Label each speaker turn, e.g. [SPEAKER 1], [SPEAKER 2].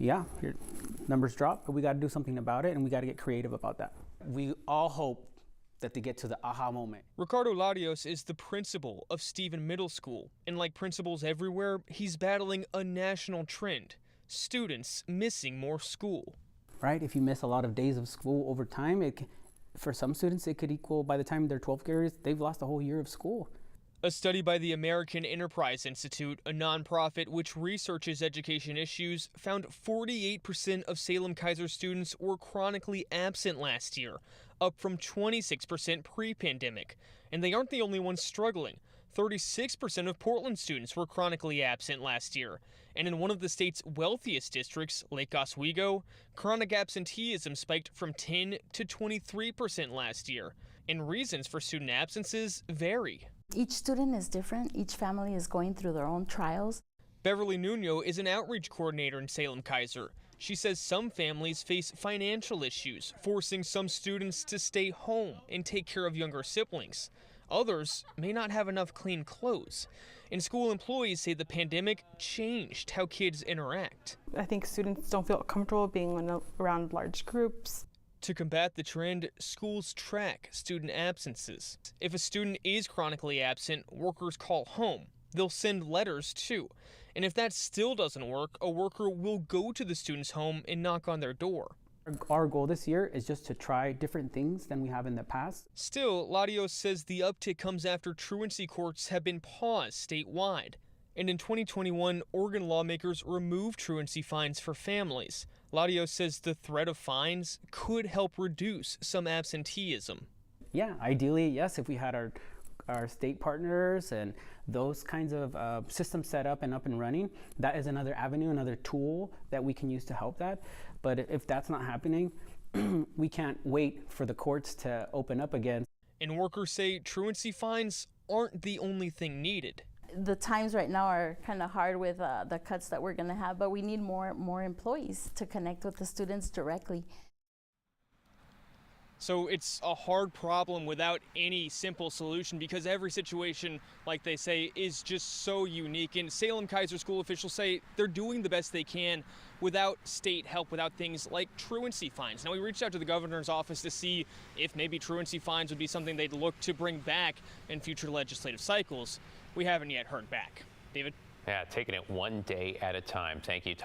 [SPEAKER 1] yeah, your numbers drop, but we got to do something about it, and we got to get creative about that. We all hope that they get to the aha moment.
[SPEAKER 2] Ricardo Larios is the principal of Stephen Middle School, and like principals everywhere, he's battling a national trend: students missing more school.
[SPEAKER 1] Right? If you miss a lot of days of school over time, for some students, it could equal, by the time they're 12th graders, they've lost a whole year of school.
[SPEAKER 2] A study by the American Enterprise Institute, a nonprofit which researches education issues, found 48% of Salem-Keizer students were chronically absent last year, up from 26% pre-pandemic. And they aren't the only ones struggling. 36% of Portland students were chronically absent last year. And in one of the state's wealthiest districts, Lake Oswego, chronic absenteeism spiked from 10 to 23% last year. And reasons for student absences vary.
[SPEAKER 3] Each student is different. Each family is going through their own trials.
[SPEAKER 2] Beverly Nuno is an outreach coordinator in Salem-Keizer. She says some families face financial issues, forcing some students to stay home and take care of younger siblings. Others may not have enough clean clothes. And school employees say the pandemic changed how kids interact.
[SPEAKER 4] I think students don't feel comfortable being around large groups.
[SPEAKER 2] To combat the trend, schools track student absences. If a student is chronically absent, workers call home. They'll send letters too. And if that still doesn't work, a worker will go to the student's home and knock on their door.
[SPEAKER 1] Our goal this year is just to try different things than we have in the past.
[SPEAKER 2] Still, Larios says the uptick comes after truancy courts have been paused statewide. And in 2021, Oregon lawmakers removed truancy fines for families. Larios says the threat of fines could help reduce some absenteeism.
[SPEAKER 1] Yeah, ideally, yes, if we had our state partners and those kinds of systems set up and running, that is another avenue, another tool that we can use to help that. But if that's not happening, we can't wait for the courts to open up again.
[SPEAKER 2] And workers say truancy fines aren't the only thing needed.
[SPEAKER 3] The times right now are kind of hard with the cuts that we're going to have, but we need more employees to connect with the students directly.
[SPEAKER 2] So it's a hard problem without any simple solution, because every situation, like they say, is just so unique. And Salem-Keizer school officials say they're doing the best they can without state help, without things like truancy fines. Now, we reached out to the governor's office to see if maybe truancy fines would be something they'd look to bring back in future legislative cycles. We haven't yet heard back. David?
[SPEAKER 5] Yeah, taking it one day at a time. Thank you, Tom.